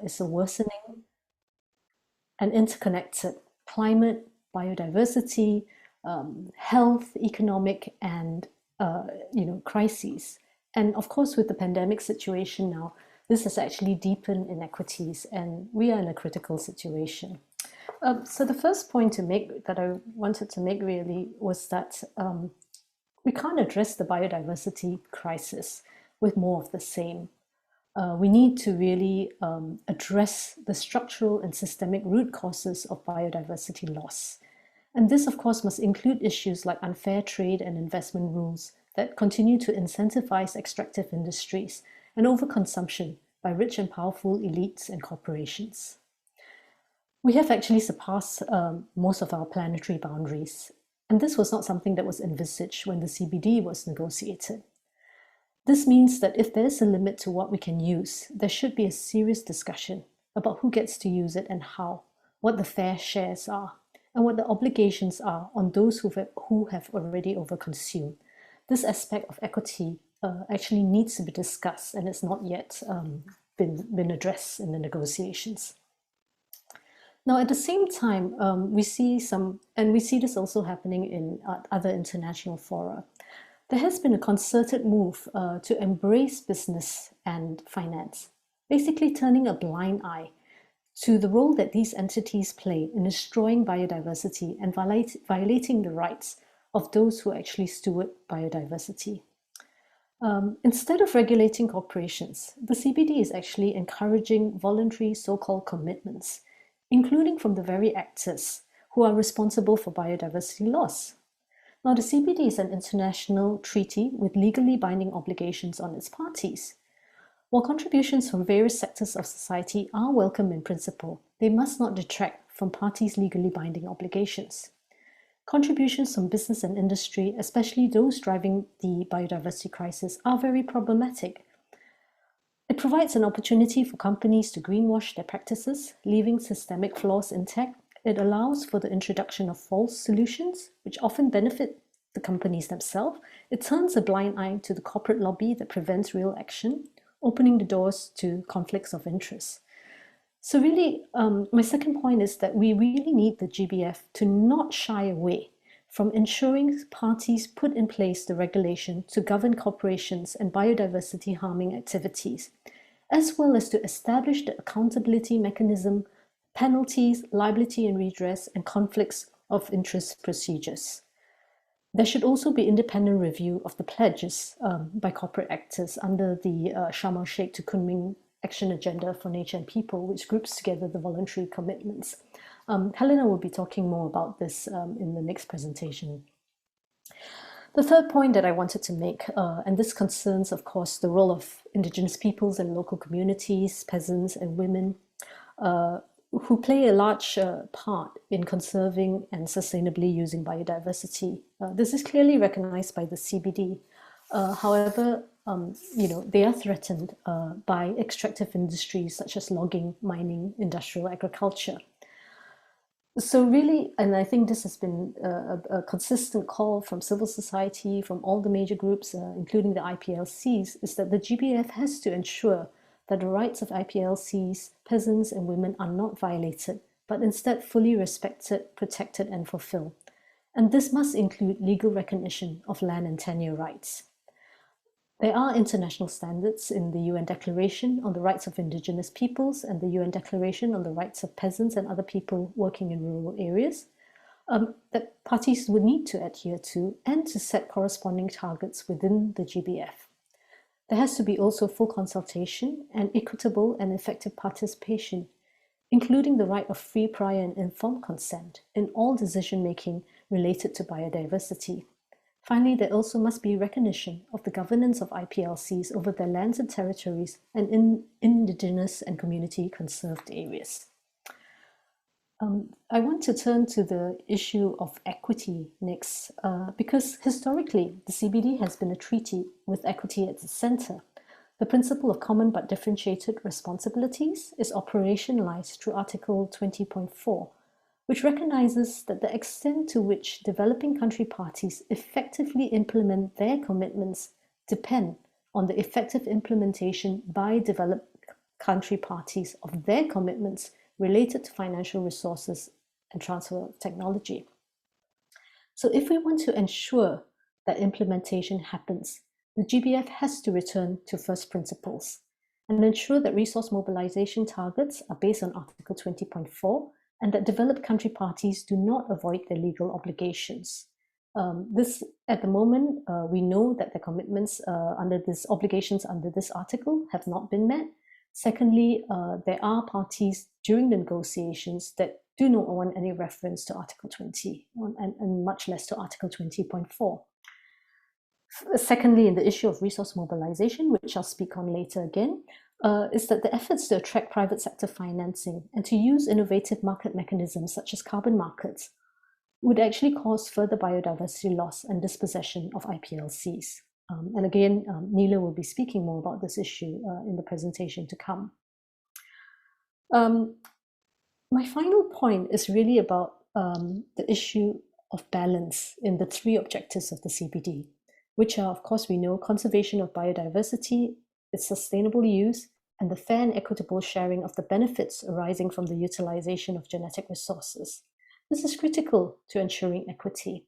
is a worsening and interconnected climate, biodiversity, health, economic, and crises. And of course, with the pandemic situation now, this has actually deepened inequities, and we are in a critical situation. So the first point that I wanted to make really was that we can't address the biodiversity crisis with more of the same. We need to really address the structural and systemic root causes of biodiversity loss. And this, of course, must include issues like unfair trade and investment rules that continue to incentivize extractive industries and overconsumption by rich and powerful elites and corporations. We have actually surpassed most of our planetary boundaries, and this was not something that was envisaged when the CBD was negotiated. This means that if there's a limit to what we can use, there should be a serious discussion about who gets to use it and how, what the fair shares are, and what the obligations are on those who have already overconsumed. This aspect of equity actually needs to be discussed, and it's not yet been addressed in the negotiations. Now, at the same time, we see this also happening in other international fora. There has been a concerted move to embrace business and finance, basically turning a blind eye to the role that these entities play in destroying biodiversity and violating the rights of those who actually steward biodiversity. Instead of regulating corporations, the CBD is actually encouraging voluntary so-called commitments, including from the very actors who are responsible for biodiversity loss. Now, the CBD is an international treaty with legally binding obligations on its parties. While contributions from various sectors of society are welcome in principle, they must not detract from parties' legally binding obligations. Contributions from business and industry, especially those driving the biodiversity crisis, are very problematic. It provides an opportunity for companies to greenwash their practices, leaving systemic flaws intact. It allows for the introduction of false solutions, which often benefit the companies themselves. It turns a blind eye to the corporate lobby that prevents real action, opening the doors to conflicts of interest. So really, my second point is that we really need the GBF to not shy away from ensuring parties put in place the regulation to govern corporations and biodiversity harming activities, as well as to establish the accountability mechanism, penalties, liability and redress, and conflicts of interest procedures. There should also be independent review of the pledges by corporate actors under the Sharm el-Sheikh to Kunming Action Agenda for Nature and People, which groups together the voluntary commitments. Helena will be talking more about this in the next presentation. The third point that I wanted to make, and this concerns, of course, the role of indigenous peoples and local communities, peasants and women, who play a large part in conserving and sustainably using biodiversity. This is clearly recognized by the CBD. However, they are threatened by extractive industries such as logging, mining, industrial agriculture. So really, and I think this has been a consistent call from civil society, from all the major groups, including the IPLCs, is that the GBF has to ensure that the rights of IPLCs, peasants and women are not violated, but instead fully respected, protected and fulfilled. And this must include legal recognition of land and tenure rights. There are international standards in the UN Declaration on the Rights of Indigenous Peoples and the UN Declaration on the Rights of Peasants and Other People Working in Rural Areas that parties would need to adhere to and to set corresponding targets within the GBF. There has to be also full consultation and equitable and effective participation, including the right of free, prior and informed consent in all decision-making related to biodiversity. Finally, there also must be recognition of the governance of IPLCs over their lands and territories and in indigenous and community conserved areas. I want to turn to the issue of equity next, because historically, the CBD has been a treaty with equity at the center. The principle of common but differentiated responsibilities is operationalized through Article 20.4, which recognizes that the extent to which developing country parties effectively implement their commitments depend on the effective implementation by developed country parties of their commitments related to financial resources and transfer of technology. So if we want to ensure that implementation happens, the GBF has to return to first principles and ensure that resource mobilization targets are based on Article 20.4 and that developed country parties do not avoid their legal obligations. At the moment, we know that the commitments under this obligations under this article have not been met. Secondly, there are parties during the negotiations that do not want any reference to Article 20 and much less to Article 20.4. Secondly, in the issue of resource mobilization, which I'll speak on later again, is that the efforts to attract private sector financing and to use innovative market mechanisms such as carbon markets would actually cause further biodiversity loss and dispossession of IPLCs. And again, Nele will be speaking more about this issue in the presentation to come. My final point is really about the issue of balance in the three objectives of the CBD, which are, of course, we know, conservation of biodiversity, its sustainable use, and the fair and equitable sharing of the benefits arising from the utilization of genetic resources. This is critical to ensuring equity.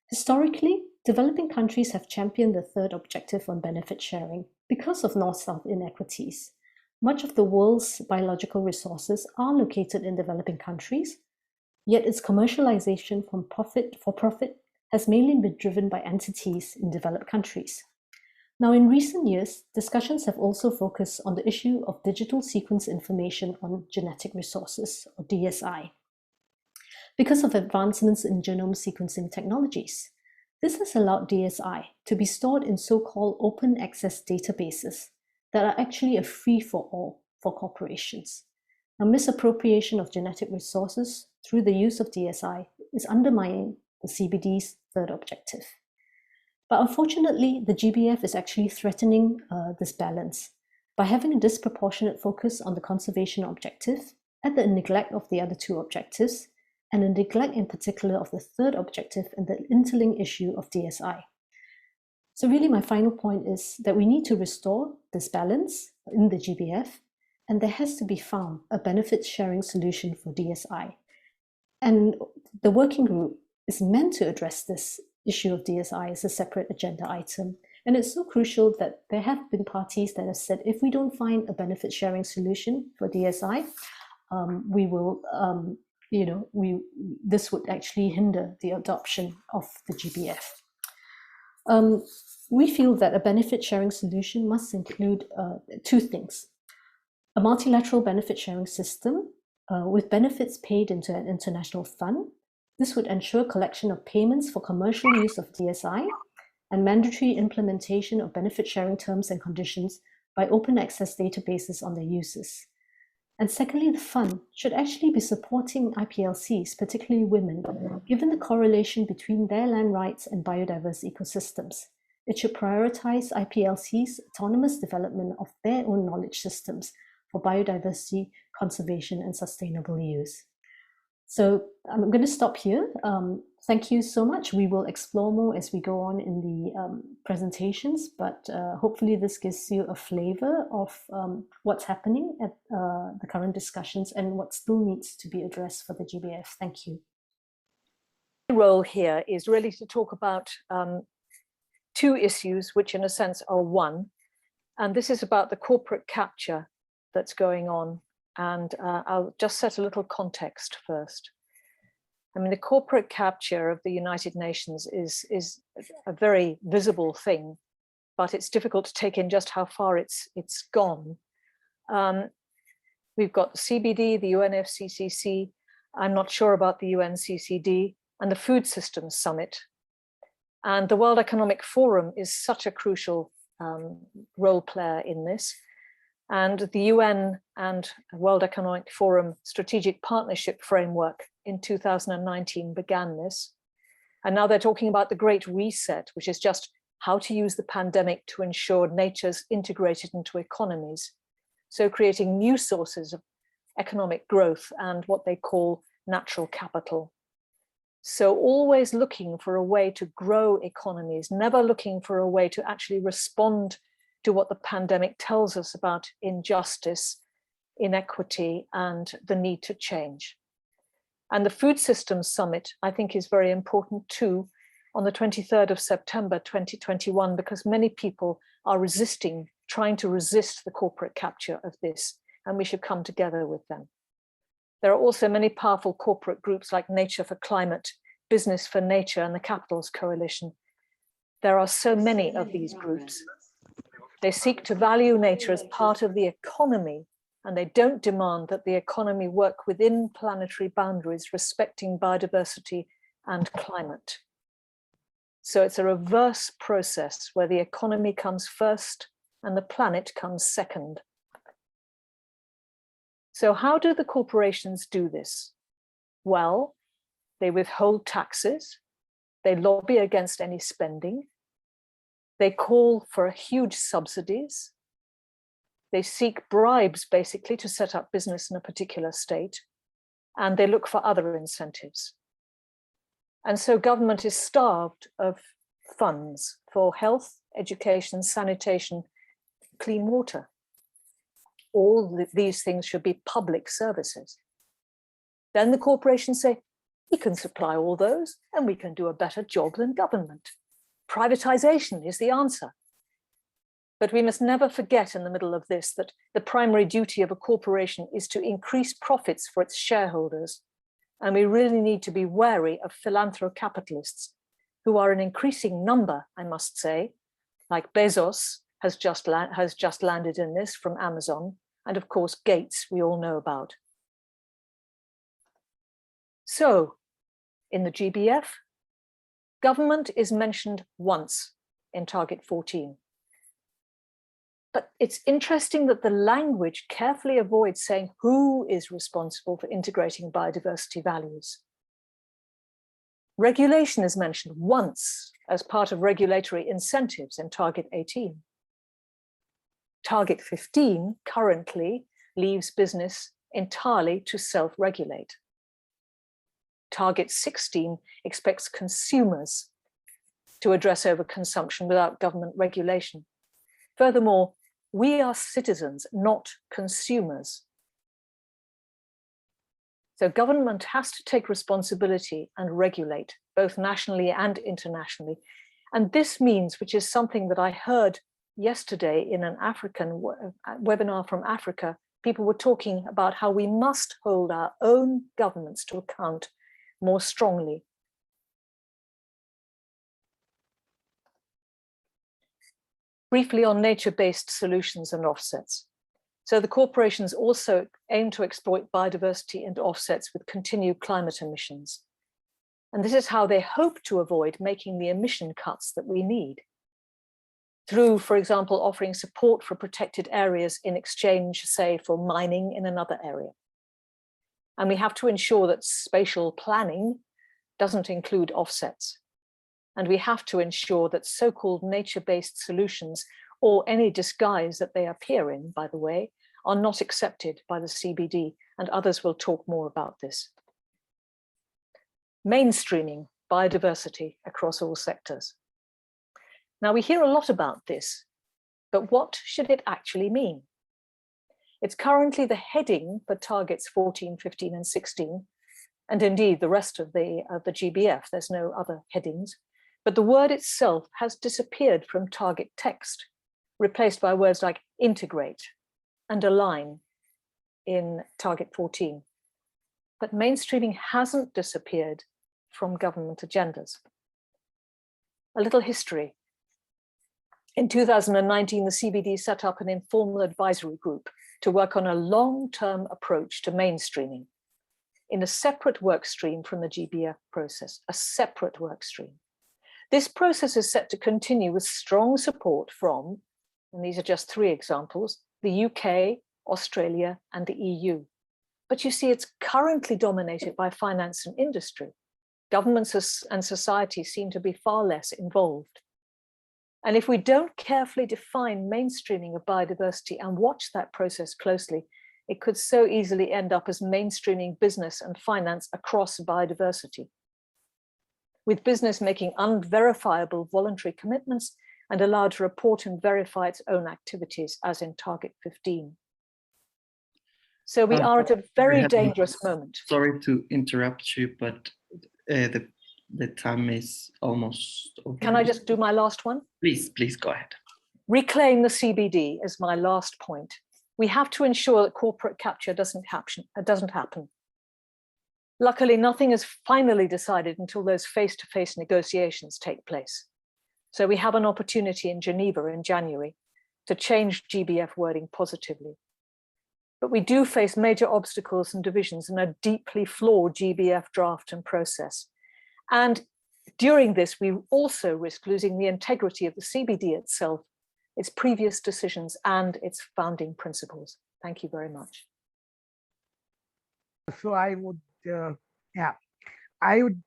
Historically, developing countries have championed the third objective on benefit sharing because of North-South inequities. Much of the world's biological resources are located in developing countries, yet its commercialization for profit has mainly been driven by entities in developed countries. Now, in recent years, discussions have also focused on the issue of digital sequence information on genetic resources, or DSI, because of advancements in genome sequencing technologies. This has allowed DSI to be stored in so-called open access databases that are actually a free-for-all for corporations. Now, misappropriation of genetic resources through the use of DSI is undermining the CBD's third objective. But unfortunately, the GBF is actually threatening this balance by having a disproportionate focus on the conservation objective at the neglect of the other two objectives, and a neglect in particular of the third objective and the interlinked issue of DSI. So really my final point is that we need to restore this balance in the GBF, and there has to be found a benefits sharing solution for DSI. And the working group is meant to address this issue of DSI as a separate agenda item. And it's so crucial that there have been parties that have said, if we don't find a benefit sharing solution for DSI, we will, this would actually hinder the adoption of the GBF. We feel that a benefit sharing solution must include two things: a multilateral benefit sharing system with benefits paid into an international fund. This would ensure collection of payments for commercial use of DSI and mandatory implementation of benefit sharing terms and conditions by open access databases on their uses. And secondly, the fund should actually be supporting IPLCs, particularly women, given the correlation between their land rights and biodiverse ecosystems. It should prioritize IPLCs' autonomous development of their own knowledge systems for biodiversity, conservation, and sustainable use. So I'm going to stop here. Thank you so much. We will explore more as we go on in the presentations, but hopefully this gives you a flavor of what's happening at the current discussions and what still needs to be addressed for the GBF. Thank you. My role here is really to talk about two issues, which in a sense are one, and this is about the corporate capture that's going on. And I'll just set a little context first. I mean, the corporate capture of the United Nations is a very visible thing, but it's difficult to take in just how far it's gone. We've got the CBD, the UNFCCC, I'm not sure about the UNCCD, and the Food Systems Summit. And the World Economic Forum is such a crucial role player in this. And the UN and World Economic Forum Strategic Partnership Framework in 2019 began this. And now they're talking about the Great Reset, which is just how to use the pandemic to ensure nature's integrated into economies. So creating new sources of economic growth and what they call natural capital. So always looking for a way to grow economies, never looking for a way to actually respond to what the pandemic tells us about injustice inequity, and the need to change. And the Food Systems Summit, I think, is very important too, on the 23rd of September 2021, because many people are trying to resist the corporate capture of this, and we should come together with them. There are also many powerful corporate groups like Nature for Climate, Business for Nature, and the Capitals Coalition. There are so many of these groups. They seek to value nature as part of the economy, and they don't demand that the economy work within planetary boundaries, respecting biodiversity and climate. So it's a reverse process where the economy comes first and the planet comes second. So how do the corporations do this? Well, they withhold taxes, they lobby against any spending, they call for huge subsidies, they seek bribes basically to set up business in a particular state, and they look for other incentives. And so government is starved of funds for health, education, sanitation, clean water. All these things should be public services. Then the corporations say, we can supply all those and we can do a better job than government. Privatization is the answer. But we must never forget in the middle of this that the primary duty of a corporation is to increase profits for its shareholders. And we really need to be wary of philanthro-capitalists who are an increasing number, I must say, like Bezos has just landed in this from Amazon, and of course Gates we all know about. So in the GBF, government is mentioned once in Target 14. But it's interesting that the language carefully avoids saying who is responsible for integrating biodiversity values. Regulation is mentioned once as part of regulatory incentives in Target 18. Target 15 currently leaves business entirely to self-regulate. Target 16 expects consumers to address overconsumption without government regulation. Furthermore, we are citizens, not consumers. So government has to take responsibility and regulate, both nationally and internationally. And this means, which is something that I heard yesterday in an African webinar from Africa, people were talking about how we must hold our own governments to account more strongly. Briefly on nature-based solutions and offsets. So the corporations also aim to exploit biodiversity and offsets with continued climate emissions. And this is how they hope to avoid making the emission cuts that we need. Through, for example, offering support for protected areas in exchange, say, for mining in another area. And we have to ensure that spatial planning doesn't include offsets. And we have to ensure that so-called nature-based solutions, or any disguise that they appear in, by the way, are not accepted by the CBD, and others will talk more about this. Mainstreaming biodiversity across all sectors. Now, we hear a lot about this, but what should it actually mean? It's currently the heading for targets 14, 15, and 16, and indeed the rest of the GBF. There's no other headings. But the word itself has disappeared from target text, replaced by words like integrate and align in target 14. But mainstreaming hasn't disappeared from government agendas. A little history. In 2019, the CBD set up an informal advisory group to work on a long-term approach to mainstreaming in a separate work stream from the GBF process, a separate work stream. This process is set to continue with strong support from, and these are just 3 examples, the UK, Australia, and the EU. But you see, it's currently dominated by finance and industry. Governments and society seem to be far less involved. And if we don't carefully define mainstreaming of biodiversity and watch that process closely, it could so easily end up as mainstreaming business and finance across biodiversity, with business making unverifiable voluntary commitments and allowed to report and verify its own activities, as in target 15. So we are at a very dangerous moment. Sorry to interrupt you, but the time is almost over. Can I just do my last one? Please go ahead. Reclaim the CBD is my last point. We have to ensure that corporate capture doesn't happen. Luckily, nothing is finally decided until those face-to-face negotiations take place. So we have an opportunity in Geneva in January to change GBF wording positively. But we do face major obstacles and divisions in a deeply flawed GBF draft and process. And during this, we also risk losing the integrity of the CBD itself, its previous decisions, and its founding principles. Thank you very much. So I would, I would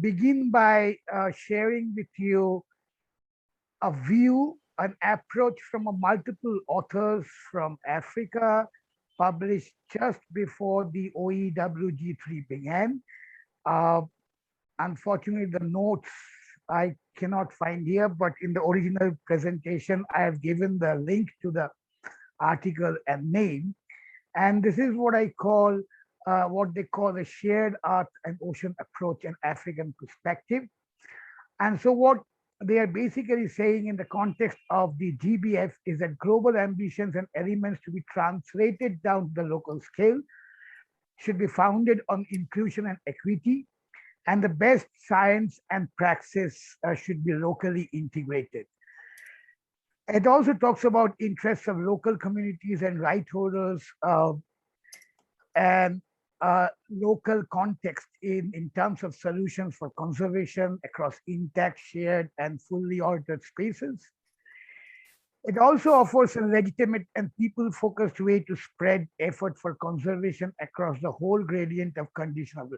begin by sharing with you a view, an approach from multiple authors from Africa, published just before the OEWG 3 began. Unfortunately, the notes I cannot find here, but in the original presentation, I have given the link to the article and name. And this is what I call, what they call the shared earth and ocean approach and African perspective. And so what they are basically saying in the context of the GBF is that global ambitions and elements to be translated down to the local scale should be founded on inclusion and equity, and the best science and praxis should be locally integrated. It also talks about interests of local communities and right holders and local context in terms of solutions for conservation across intact, shared, and fully altered spaces. It also offers a legitimate and people-focused way to spread effort for conservation across the whole gradient of condition of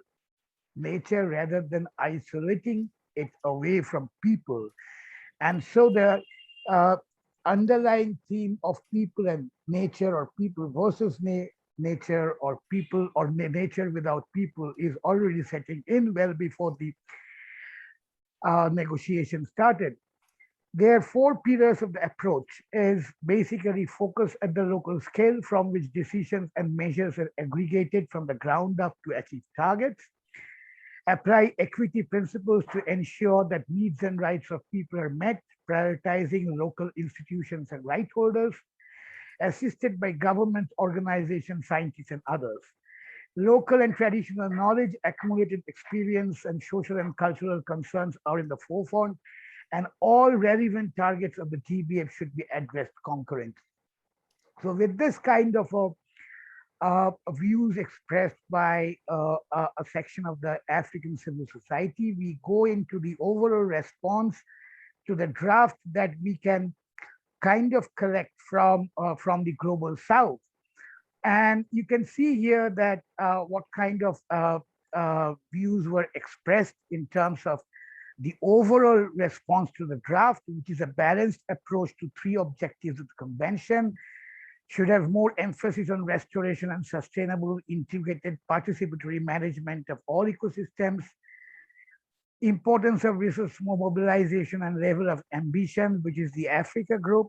nature rather than isolating it away from people. And so the underlying theme of people and nature, or people versus nature, or people or nature without people, is already setting in well before the negotiation started. There are 4 pillars of the approach: is basically focus at the local scale from which decisions and measures are aggregated from the ground up to achieve targets. Apply equity principles to ensure that needs and rights of people are met, prioritizing local institutions and right holders, assisted by government, organizations, scientists, and others. Local and traditional knowledge, accumulated experience, and social and cultural concerns are in the forefront, and all relevant targets of the GBF should be addressed concurrently. So with this kind of views expressed by a section of the African civil society, we go into the overall response to the draft that we can kind of collect from the global south. And you can see here that what kind of views were expressed in terms of the overall response to the draft, which is a balanced approach to 3 objectives of the convention, should have more emphasis on restoration and sustainable integrated participatory management of all ecosystems, importance of resource mobilization and level of ambition, which is the Africa group.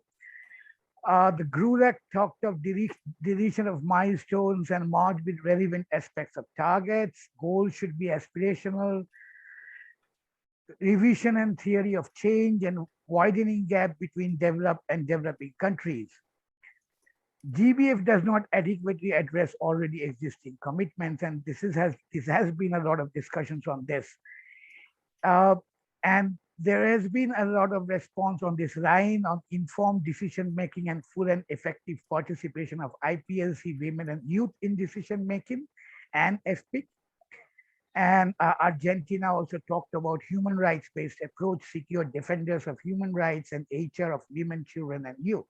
The GRULAC talked of deletion of milestones and merge with relevant aspects of targets. Goals should be aspirational. Revision and theory of change and widening gap between developed and developing countries. GBF does not adequately address already existing commitments, and this has been a lot of discussions on this. And there has been a lot of response on this line on informed decision-making and full and effective participation of IPLC women and youth in decision-making and FPIC. And Argentina also talked about human rights-based approach, secure defenders of human rights, and HR of women, children, and youth.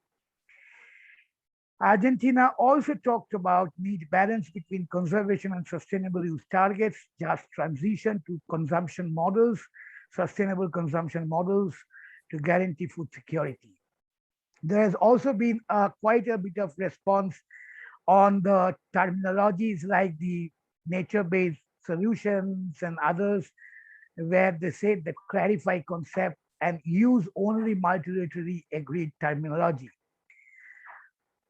Argentina also talked about need balance between conservation and sustainable use targets, just transition to consumption models, sustainable consumption models to guarantee food security. There has also been quite a bit of response on the terminologies like the nature-based solutions and others, where they say that clarify concept and use only multilaterally agreed terminology.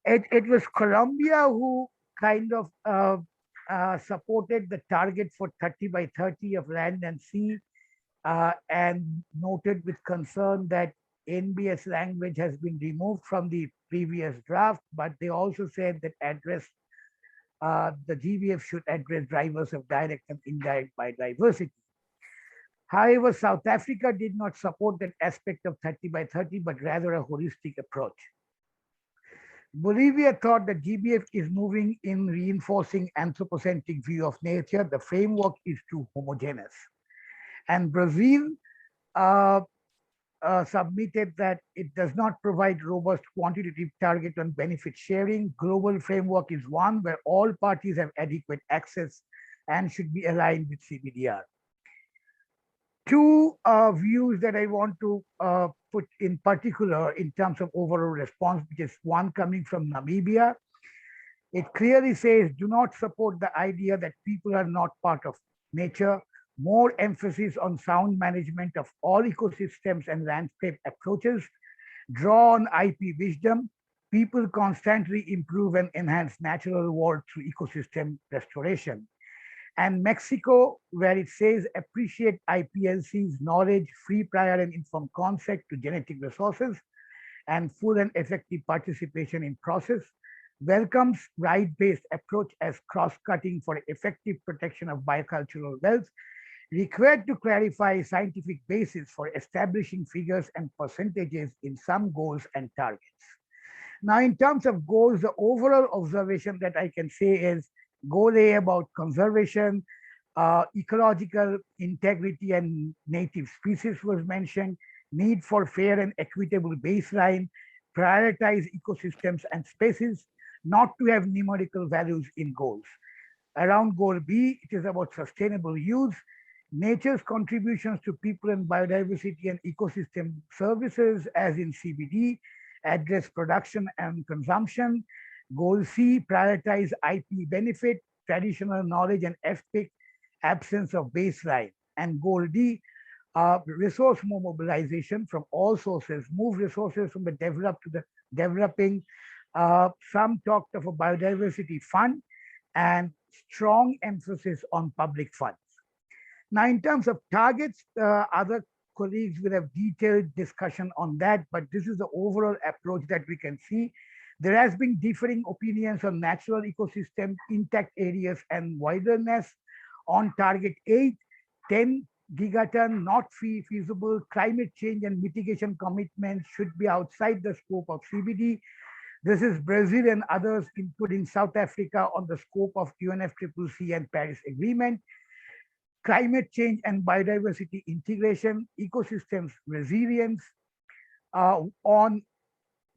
It was Colombia who kind of supported the target for 30 by 30 of land and sea, and noted with concern that NBS language has been removed from the previous draft, but they also said that the GBF should address drivers of direct and indirect biodiversity. However, South Africa did not support that aspect of 30 by 30, but rather a holistic approach. Bolivia thought that GBF is moving in reinforcing anthropocentric view of nature. The framework is too homogeneous. And Brazil submitted that it does not provide robust quantitative target on benefit sharing. Global framework is one where all parties have adequate access and should be aligned with CBDR. Two views that I want to put in particular in terms of overall response, which is one coming from Namibia. It clearly says, do not support the idea that people are not part of nature. More emphasis on sound management of all ecosystems and landscape approaches. Draw on IP wisdom. People constantly improve and enhance natural world through ecosystem restoration. And Mexico, where it says appreciate IPLC's knowledge, free, prior, and informed consent to genetic resources, and full and effective participation in process, welcomes right-based approach as cross-cutting for effective protection of biocultural wealth, required to clarify scientific basis for establishing figures and percentages in some goals and targets. Now, in terms of goals, the overall observation that I can say is goal A about conservation, ecological integrity and native species was mentioned, need for fair and equitable baseline, prioritize ecosystems and species, not to have numerical values in goals. Around goal B, it is about sustainable use, nature's contributions to people and biodiversity and ecosystem services as in CBD, address production and consumption. Goal C, prioritize IP benefit, traditional knowledge and FPIC, absence of baseline. And goal D, resource mobilization from all sources, move resources from the developed to the developing. Some talked of a biodiversity fund and strong emphasis on public funds. Now, in terms of targets, other colleagues will have detailed discussion on that, but this is the overall approach that we can see. There has been differing opinions on natural ecosystem, intact areas, and wilderness. On target 8, 10 gigaton, not feasible. Climate change and mitigation commitments should be outside the scope of CBD. This is Brazil and others, including South Africa, on the scope of UNFCCC and Paris Agreement. Climate change and biodiversity integration, ecosystems resilience. On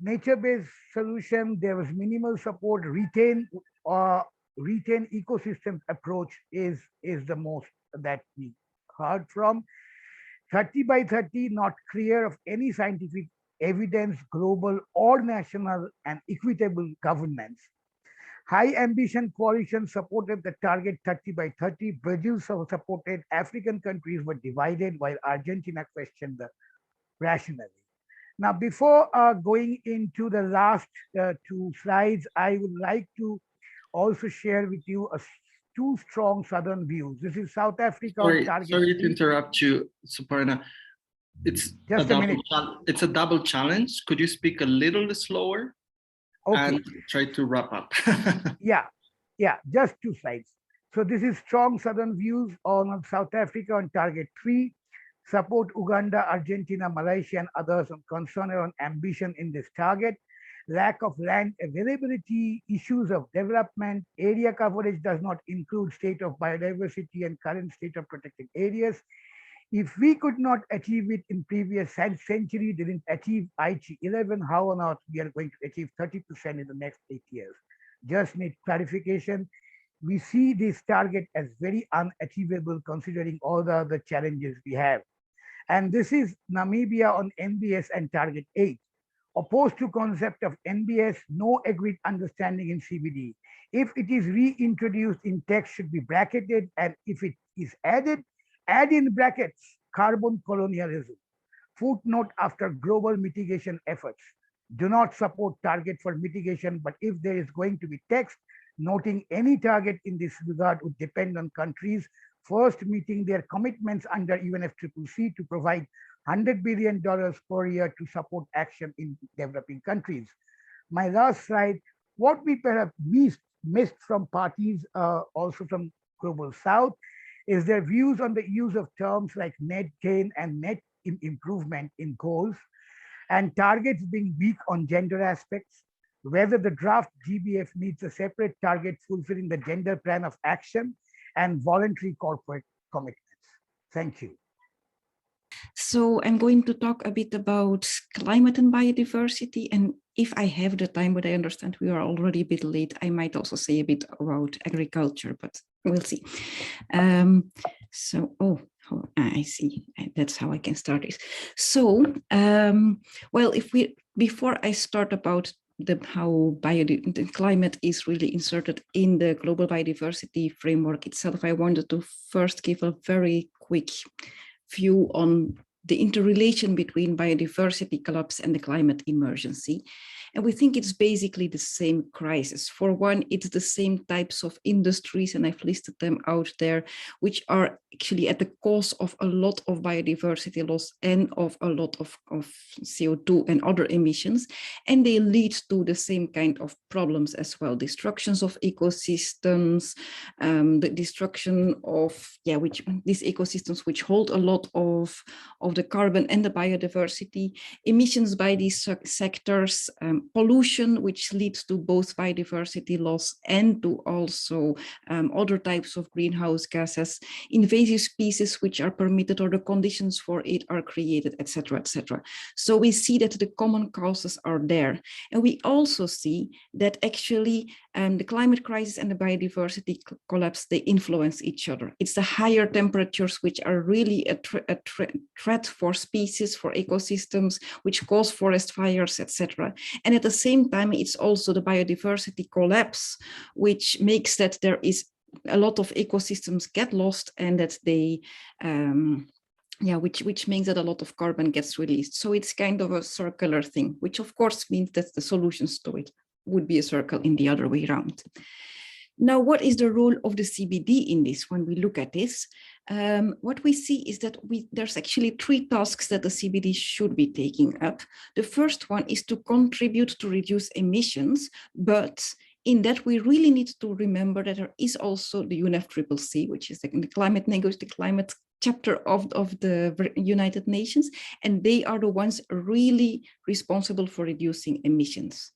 nature-based solution, there was minimal support. Retain ecosystem approach is the most that we heard from. 30 by 30, not clear of any scientific evidence, global or national, and equitable governance. High ambition coalition supported the target 30 by 30. Brazil supported, African countries were divided, while Argentina questioned the rationale. Now, before going into the last two slides, I would like to also share with you two strong Southern views. This is South Africa. Sorry to interrupt you, Souparna. It's a double challenge. Could you speak a little slower? Okay. And try to wrap up. Yeah, just two slides. So this is strong Southern views on South Africa on target 3. Support Uganda, Argentina, Malaysia, and others on concern on ambition in this target. Lack of land availability, issues of development, area coverage does not include state of biodiversity and current state of protected areas. If we could not achieve it in previous century, didn't achieve Aichi 11, how on earth we are going to achieve 30% in the next 8 years? Just need clarification. We see this target as very unachievable considering all the other challenges we have. And this is Namibia on NBS and target 8. Opposed to concept of NBS, no agreed understanding in CBD. If it is reintroduced in text, should be bracketed, and if it is added, add in brackets, carbon colonialism. Footnote after global mitigation efforts. Do not support target for mitigation, but if there is going to be text, noting any target in this regard would depend on countries first meeting their commitments under UNFCCC to provide $100 billion per year to support action in developing countries. My last slide, what we perhaps missed from parties, also from Global South, is their views on the use of terms like net gain and net improvement in goals, and targets being weak on gender aspects, whether the draft GBF needs a separate target fulfilling the gender plan of action and voluntary corporate commitments. Thank you. So I'm going to talk a bit about climate and biodiversity. And if I have the time, but I understand we are already a bit late, I might also say a bit about agriculture, but we'll see. I see. That's how I can start this. So, well, before I start about how the climate is really inserted in the global biodiversity framework itself, I wanted to first give a very quick view on the interrelation between biodiversity collapse and the climate emergency. And we think it's basically the same crisis. For one, it's the same types of industries, and I've listed them out there, which are actually at the cause of a lot of biodiversity loss and of a lot of CO2 and other emissions. And they lead to the same kind of problems as well. Destructions of ecosystems, the destruction of, these ecosystems which hold a lot of the carbon and the biodiversity, emissions by these sectors, pollution, which leads to both biodiversity loss and to also other types of greenhouse gases, invasive species which are permitted or the conditions for it are created, etc., etc. So we see that the common causes are there. And we also see that actually the climate crisis and the biodiversity collapse, they influence each other. It's the higher temperatures which are really a threat for species, for ecosystems, which cause forest fires, etc. And at the same time, it's also the biodiversity collapse, which makes that there is a lot of ecosystems get lost and that they, which means that a lot of carbon gets released. So it's kind of a circular thing, which of course means that the solutions to it would be a circle in the other way around. Now, what is the role of the CBD in this when we look at this? What we see is that there's actually 3 tasks that the CBD should be taking up. The first one is to contribute to reduce emissions, but in that we really need to remember that there is also the UNFCCC, which is the climate chapter of the United Nations, and they are the ones really responsible for reducing emissions.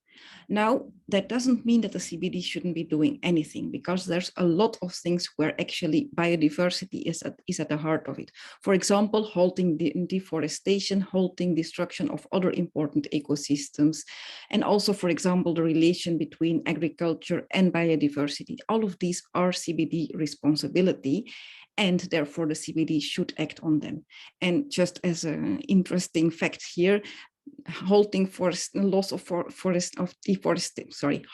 Now, that doesn't mean that the CBD shouldn't be doing anything, because there's a lot of things where actually biodiversity is at the heart of it. For example, halting deforestation, halting destruction of other important ecosystems, and also, for example, the relation between agriculture and biodiversity. All of these are CBD responsibility, and therefore the CBD should act on them. And just as an interesting fact here, halting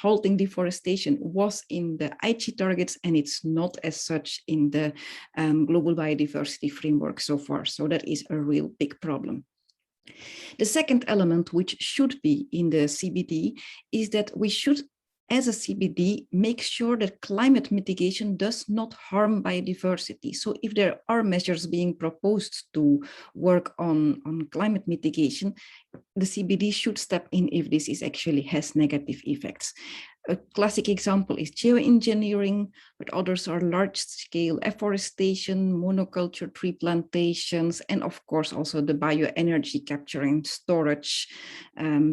halting deforestation was in the Aichi targets, and it's not as such in the global biodiversity framework so far. So that is a real big problem. The second element, which should be in the CBD, is that we should, as a CBD, make sure that climate mitigation does not harm biodiversity. So if there are measures being proposed to work on climate mitigation, the CBD should step in if this has negative effects. A classic example is geoengineering, but others are large-scale afforestation, monoculture tree plantations, and of course also the bioenergy capture and storage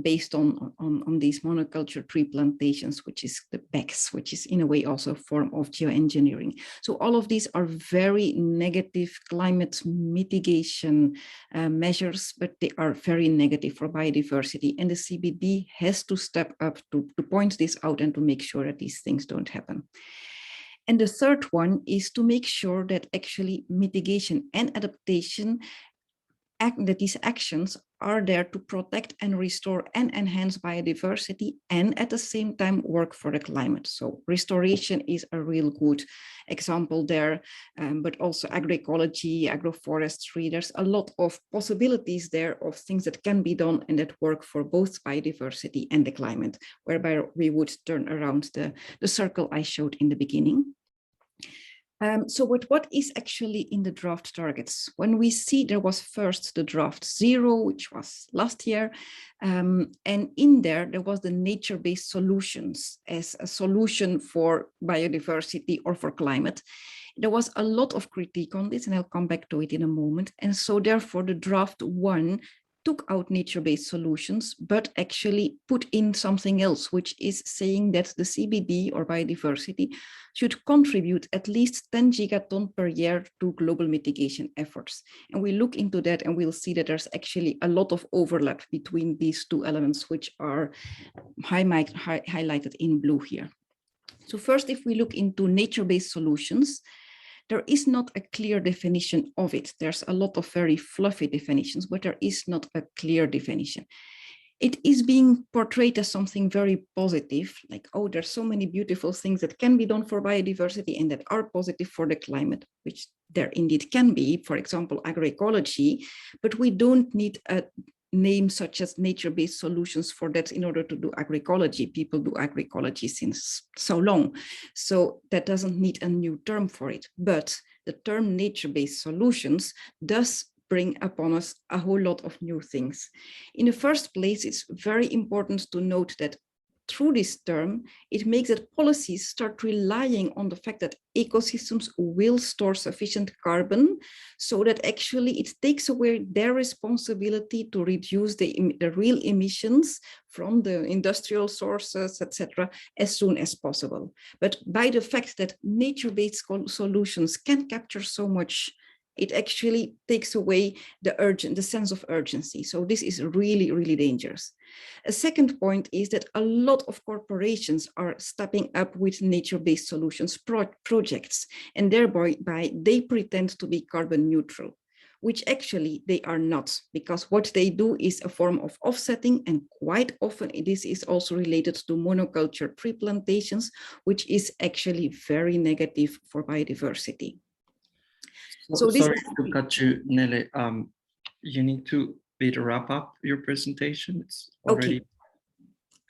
based on these monoculture tree plantations, which is the BECS, which is in a way also a form of geoengineering. So all of these are very negative climate mitigation measures, but they are very negative for biodiversity, and the CBD has to step up to point this out and to make sure that these things don't happen. And the third one is to make sure that actually mitigation and adaptation these actions are there to protect and restore and enhance biodiversity, and at the same time work for the climate. So restoration is a real good example there, but also agroecology, agroforestry. There's a lot of possibilities there of things that can be done and that work for both biodiversity and the climate, whereby we would turn around the circle I showed in the beginning. So what is actually in the draft targets? When we see there was first the draft 0, which was last year, and in there was the nature-based solutions as a solution for biodiversity or for climate. There was a lot of critique on this, and I'll come back to it in a moment. And so therefore the draft 1 took out nature-based solutions, but actually put in something else, which is saying that the CBD or biodiversity should contribute at least 10 gigaton per year to global mitigation efforts. And we look into that and we'll see that there's actually a lot of overlap between these two elements, which are highlighted in blue here. So first, if we look into nature-based solutions, there is not a clear definition of it. There's a lot of very fluffy definitions, but there is not a clear definition. It is being portrayed as something very positive, like, oh, there's so many beautiful things that can be done for biodiversity and that are positive for the climate, which there indeed can be, for example, agroecology, but we don't need a name such as nature-based solutions for that in order to do agroecology. People do agroecology since so long, so that doesn't need a new term for it. But the term nature-based solutions does bring upon us a whole lot of new things. In the first place, it's very important to note that through this term, it makes that policies start relying on the fact that ecosystems will store sufficient carbon, so that actually it takes away their responsibility to reduce the real emissions from the industrial sources, etc., as soon as possible. But by the fact that nature-based solutions can capture so much, it actually takes away the sense of urgency. So this is really, really dangerous. A second point is that a lot of corporations are stepping up with nature-based solutions projects, and thereby they pretend to be carbon neutral, which actually they are not, because what they do is a form of offsetting, and quite often this is also related to monoculture tree plantations, which is actually very negative for biodiversity. So sorry to cut you, Nele. You need to wrap up your presentation. It's already.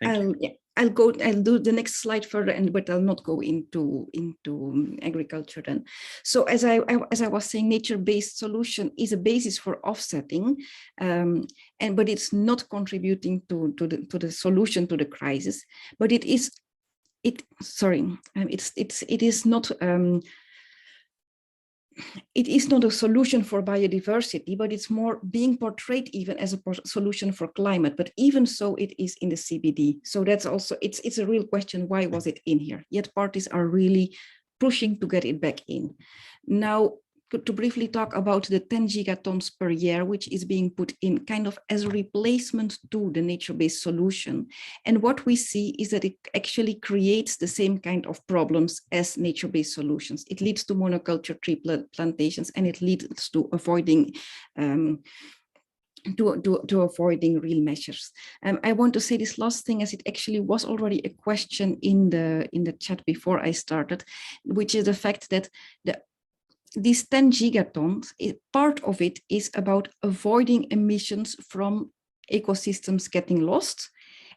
Okay. I'll do the next slide further, but I'll not go into agriculture then. So as I was saying, nature-based solution is a basis for offsetting, but it's not contributing to the solution to the crisis. But it is not. It is not a solution for biodiversity, but it's more being portrayed even as a solution for climate. But even so, it is in the CBD. So that's also, it's a real question, why was it in here? Yet parties are really pushing to get it back in. Now, to briefly talk about the 10 gigatons per year, which is being put in kind of as a replacement to the nature-based solution. And what we see is that it actually creates the same kind of problems as nature-based solutions. It leads to monoculture tree plantations, and it leads to avoiding avoiding real measures. I want to say this last thing, as it actually was already a question in the chat before I started, which is the fact that these 10 gigatons, part of it is about avoiding emissions from ecosystems getting lost.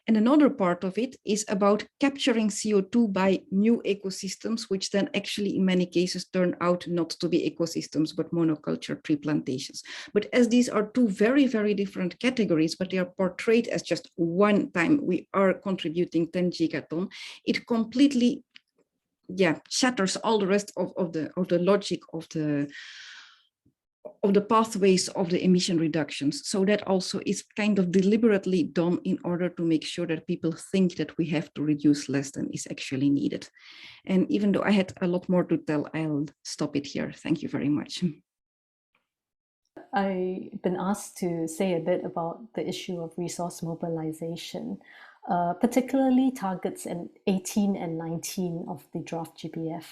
And another part of it is about capturing CO2 by new ecosystems, which then actually in many cases turn out not to be ecosystems, but monoculture tree plantations. But as these are two very, very different categories, but they are portrayed as just one time we are contributing 10 gigaton, it completely shatters all the rest of the logic of the pathways of the emission reductions. So that also is kind of deliberately done in order to make sure that people think that we have to reduce less than is actually needed. And even though I had a lot more to tell, I'll stop it here. Thank you very much. I've been asked to say a bit about the issue of resource mobilization, particularly targets in 18 and 19 of the draft GBF.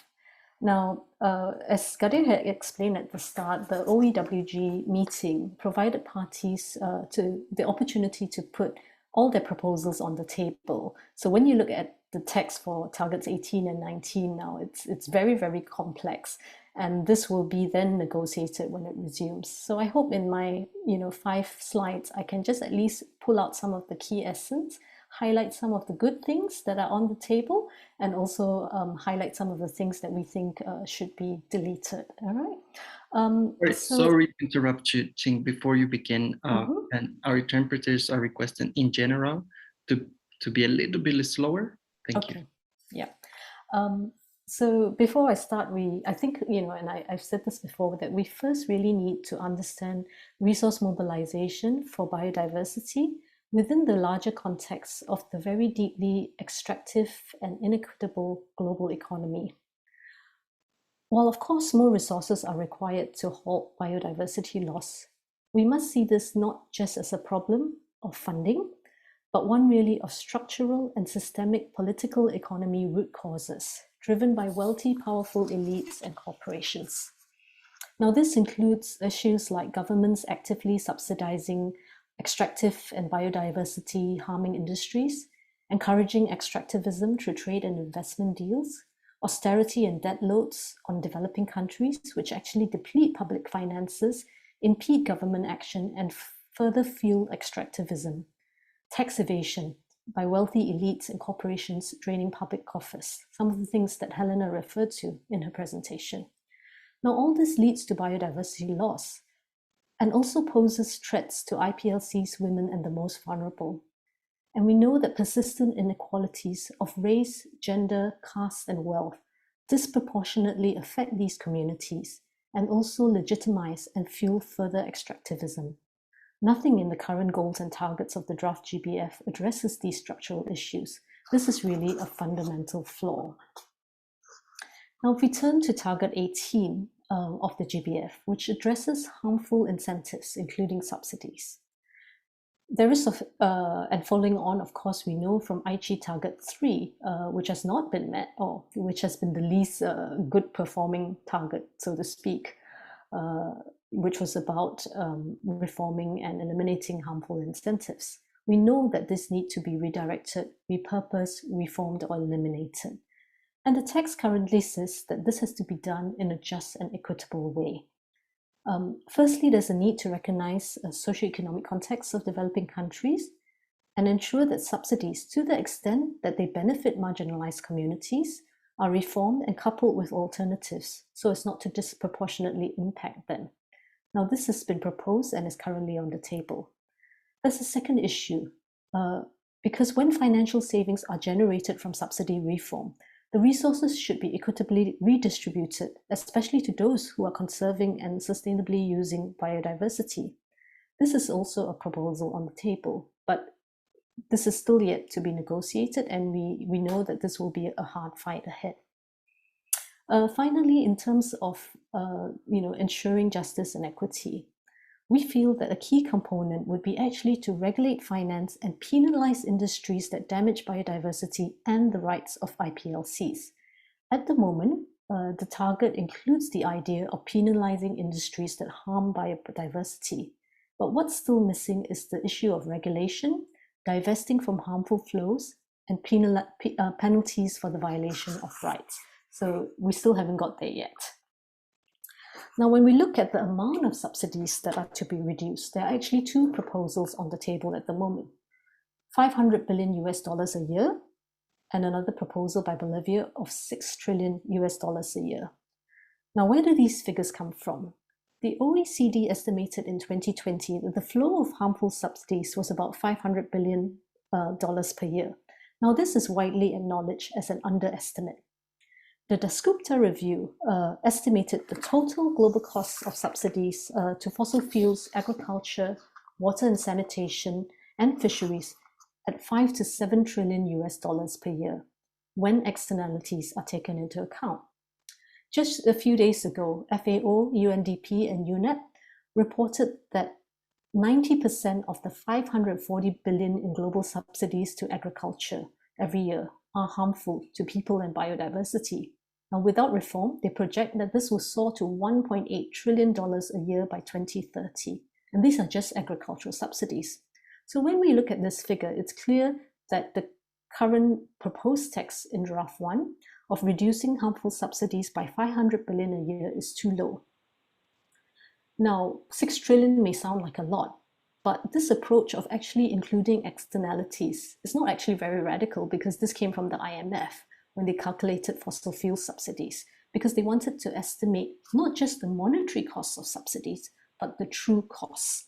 Now, as Gadir had explained at the start, the OEWG meeting provided parties to the opportunity to put all their proposals on the table. So when you look at the text for targets 18 and 19 now, it's very, very complex. And this will be then negotiated when it resumes. So I hope in my 5 slides, I can just at least pull out some of the key essence, highlight some of the good things that are on the table, and also highlight some of the things that we think should be deleted. All right. Sorry to interrupt you, Ching, before you begin. And our interpreters are requesting in general to be a little bit slower. Thank you. Yeah. So before I start, I think, and I've said this before, that we first really need to understand resource mobilization for biodiversity within the larger context of the very deeply extractive and inequitable global economy. While of course more resources are required to halt biodiversity loss, we must see this not just as a problem of funding, but one really of structural and systemic political economy root causes, driven by wealthy, powerful elites and corporations. Now, this includes issues like governments actively subsidizing extractive and biodiversity harming industries, encouraging extractivism through trade and investment deals, austerity and debt loads on developing countries, which actually deplete public finances, impede government action, and further fuel extractivism, tax evasion by wealthy elites and corporations draining public coffers, some of the things that Helena referred to in her presentation. Now, all this leads to biodiversity loss and also poses threats to IPLC's women and the most vulnerable. And we know that persistent inequalities of race, gender, caste, and wealth disproportionately affect these communities and also legitimize and fuel further extractivism. Nothing in the current goals and targets of the draft GBF addresses these structural issues. This is really a fundamental flaw. Now, if we turn to target 18 of the GBF, which addresses harmful incentives, including subsidies. There is, and following on, of course, we know from IG target 3, which has not been met, or which has been the least good performing target, so to speak, which was about reforming and eliminating harmful incentives. We know that this needs to be redirected, repurposed, reformed, or eliminated. And the text currently says that this has to be done in a just and equitable way. Firstly, there's a need to recognize a socioeconomic context of developing countries and ensure that subsidies, to the extent that they benefit marginalized communities, are reformed and coupled with alternatives so as not to disproportionately impact them. Now, this has been proposed and is currently on the table. There's a second issue, because when financial savings are generated from subsidy reform, the resources should be equitably redistributed, especially to those who are conserving and sustainably using biodiversity. This is also a proposal on the table, but this is still yet to be negotiated, and we know that this will be a hard fight ahead. Finally, in terms of ensuring justice and equity, we feel that a key component would be actually to regulate finance and penalize industries that damage biodiversity and the rights of IPLCs. At the moment, the target includes the idea of penalizing industries that harm biodiversity. But what's still missing is the issue of regulation, divesting from harmful flows, and penalties for the violation of rights. So we still haven't got there yet. Now, when we look at the amount of subsidies that are to be reduced, there are actually 2 proposals on the table at the moment. $500 billion a year, and another proposal by Bolivia of $6 trillion a year. Now, where do these figures come from? The OECD estimated in 2020 that the flow of harmful subsidies was about $500 billion per year. Now, this is widely acknowledged as an underestimate. The Dasgupta review estimated the total global costs of subsidies to fossil fuels, agriculture, water and sanitation, and fisheries at $5 to $7 trillion per year, when externalities are taken into account. Just a few days ago, FAO, UNDP, and UNEP reported that 90% of the $540 billion in global subsidies to agriculture every year are harmful to people and biodiversity. Now, without reform, they project that this will soar to $1.8 trillion a year by 2030. And these are just agricultural subsidies. So when we look at this figure, it's clear that the current proposed text in draft 1 of reducing harmful subsidies by 500 billion a year is too low. Now, 6 trillion may sound like a lot, but this approach of actually including externalities is not actually very radical, because this came from the IMF when they calculated fossil fuel subsidies, because they wanted to estimate not just the monetary costs of subsidies, but the true costs.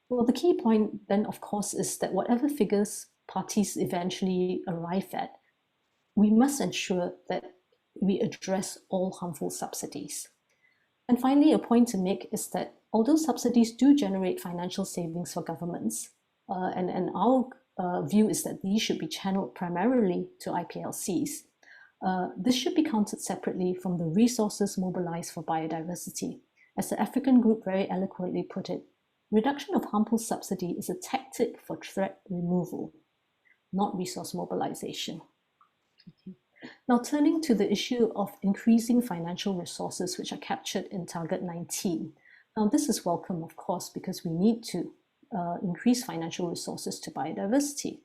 Well, the key point then, of course, is that whatever figures parties eventually arrive at, we must ensure that we address all harmful subsidies. And finally, a point to make is that although subsidies do generate financial savings for governments, and our view is that these should be channeled primarily to IPLCs, this should be counted separately from the resources mobilized for biodiversity. As the African group very eloquently put it, reduction of harmful subsidy is a tactic for threat removal, not resource mobilization. Okay. Now, turning to the issue of increasing financial resources, which are captured in Target 19. Now, this is welcome, of course, because we need to increase financial resources to biodiversity.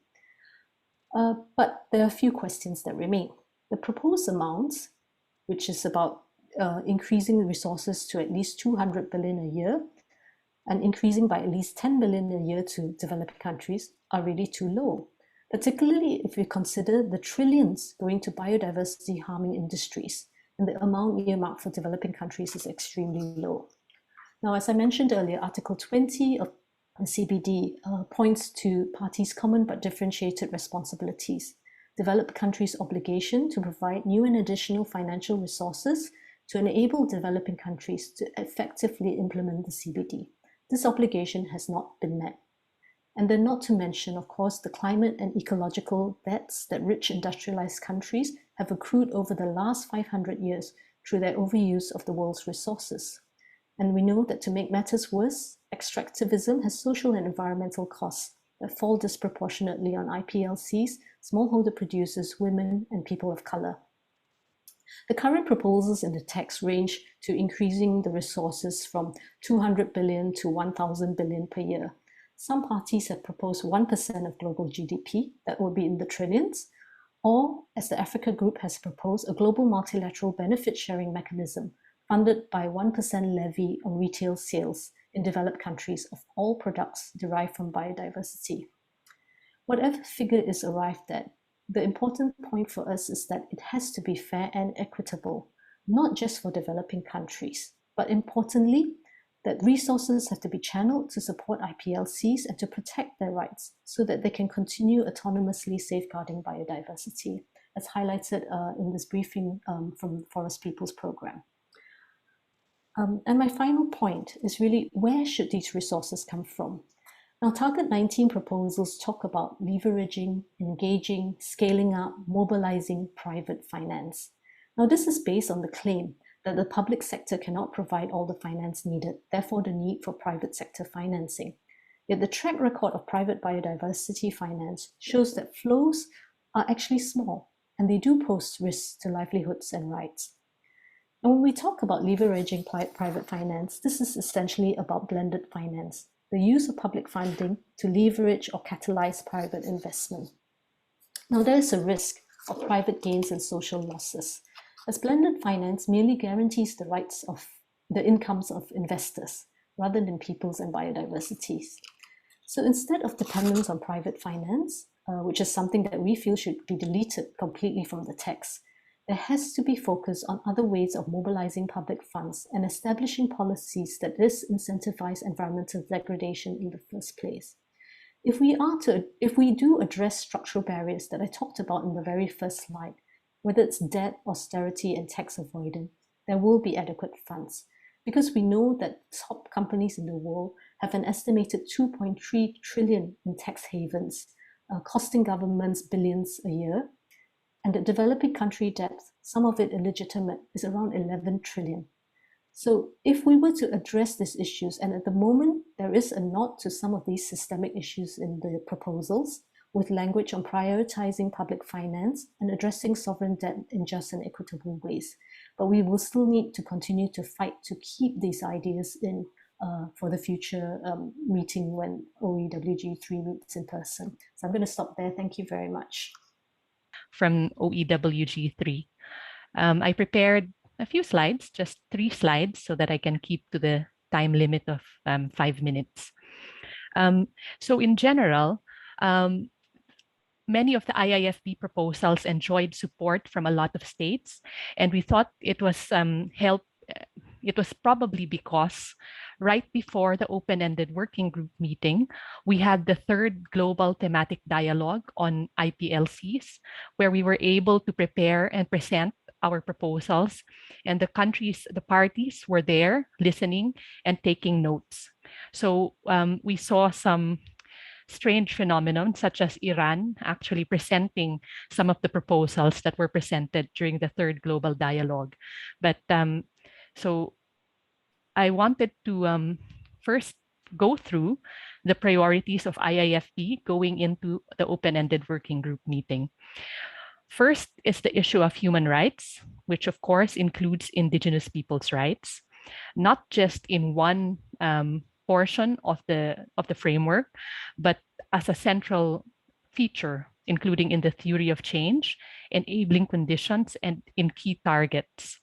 But there are a few questions that remain. The proposed amounts, which is about increasing the resources to at least 200 billion a year and increasing by at least 10 billion a year to developing countries, are really too low, particularly if we consider the trillions going to biodiversity harming industries, and the amount earmarked for developing countries is extremely low. Now, as I mentioned earlier, Article 20 of the CBD points to parties' common but differentiated responsibilities. Developed countries' obligation to provide new and additional financial resources to enable developing countries to effectively implement the CBD. This obligation has not been met. And then not to mention, of course, the climate and ecological debts that rich industrialized countries have accrued over the last 500 years through their overuse of the world's resources. And we know that to make matters worse, extractivism has social and environmental costs that fall disproportionately on IPLCs, smallholder producers, women, and people of color. The current proposals in the text range to increasing the resources from 200 billion to 1,000 billion per year. Some parties have proposed 1% of global GDP, that will be in the trillions, or, as the Africa Group has proposed, a global multilateral benefit sharing mechanism funded by 1% levy on retail sales in developed countries of all products derived from biodiversity. Whatever figure is arrived at, the important point for us is that it has to be fair and equitable, not just for developing countries, but importantly, that resources have to be channeled to support IPLCs and to protect their rights so that they can continue autonomously safeguarding biodiversity, as highlighted in this briefing from Forest Peoples Programme. And my final point is really, where should these resources come from? Now, Target 19 proposals talk about leveraging, engaging, scaling up, mobilizing private finance. Now, this is based on the claim that the public sector cannot provide all the finance needed, therefore the need for private sector financing. Yet the track record of private biodiversity finance shows that flows are actually small, and they do pose risks to livelihoods and rights. And when we talk about leveraging private finance, this is essentially about blended finance, the use of public funding to leverage or catalyze private investment. Now, there is a risk of private gains and social losses, as blended finance merely guarantees the rights of the incomes of investors rather than peoples and biodiversities. So instead of dependence on private finance, which is something that we feel should be deleted completely from the text, there has to be focus on other ways of mobilizing public funds and establishing policies that disincentivize environmental degradation in the first place. If we do address structural barriers that I talked about in the very first slide, whether it's debt, austerity, and tax avoidance, there will be adequate funds, because we know that top companies in the world have an estimated 2.3 trillion in tax havens, costing governments billions a year. And the developing country debt, some of it illegitimate, is around 11 trillion. So if we were to address these issues, and at the moment there is a nod to some of these systemic issues in the proposals, with language on prioritizing public finance and addressing sovereign debt in just and equitable ways. But we will still need to continue to fight to keep these ideas in for the future meeting when OEWG 3 meets in person. So I'm going to stop there. Thank you very much. From OEWG 3. I prepared a few slides, just 3 slides, so that I can keep to the time limit of 5 minutes. So in general, many of the IIFB proposals enjoyed support from a lot of states, and we thought it was it was probably because right before the open-ended working group meeting, we had the 3rd global thematic dialogue on IPLCs, where we were able to prepare and present our proposals, and the parties were there listening and taking notes. So we saw some strange phenomenon, such as Iran actually presenting some of the proposals that were presented during the 3rd global dialogue. But so I wanted to first go through the priorities of IIFB going into the open-ended working group meeting. First is the issue of human rights, which of course includes indigenous people's rights, not just in one portion of the framework, but as a central feature, including in the theory of change, enabling conditions, and in key targets.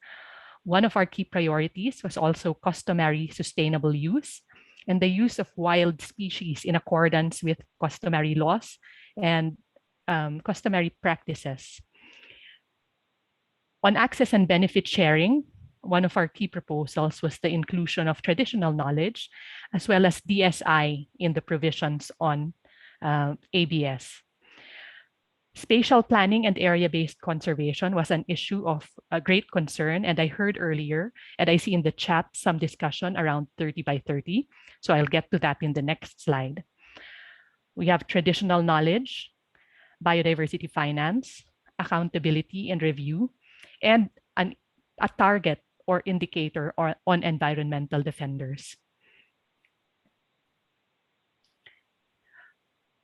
One of our key priorities was also customary sustainable use and the use of wild species in accordance with customary laws and customary practices. On access and benefit sharing, one of our key proposals was the inclusion of traditional knowledge as well as DSI in the provisions on ABS. Spatial planning and area-based conservation was an issue of great concern, and I heard earlier, and I see in the chat some discussion around 30 by 30, so I'll get to that in the next slide. We have traditional knowledge, biodiversity finance, accountability and review, and a target or indicator on environmental defenders.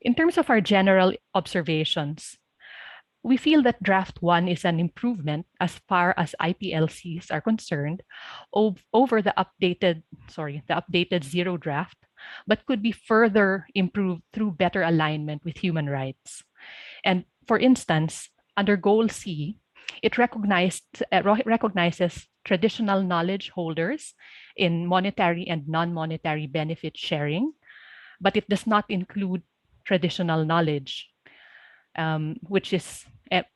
In terms of our general observations, we feel that Draft 1 is an improvement as far as IPLCs are concerned over the updated zero draft, but could be further improved through better alignment with human rights. And for instance, under Goal C, it recognizes traditional knowledge holders in monetary and non-monetary benefit sharing, but it does not include traditional knowledge, which is,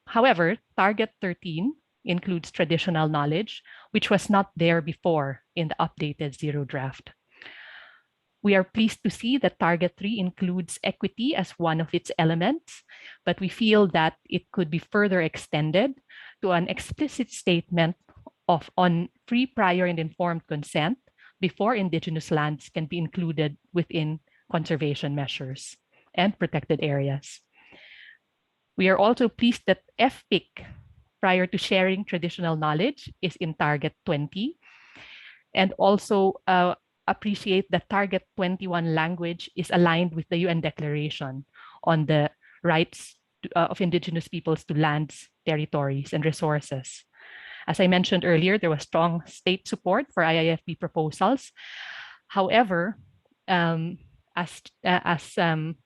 however, Target 13 includes traditional knowledge, which was not there before in the updated zero draft. We are pleased to see that Target 3 includes equity as one of its elements, but we feel that it could be further extended to an explicit statement on free, prior, and informed consent before indigenous lands can be included within conservation measures and protected areas. We are also pleased that FPIC, prior to sharing traditional knowledge, is in Target 20, and also appreciate that Target 21 language is aligned with the UN Declaration on the rights of indigenous peoples to lands, territories, and resources. As I mentioned earlier, there was strong state support for IIFB proposals. However, as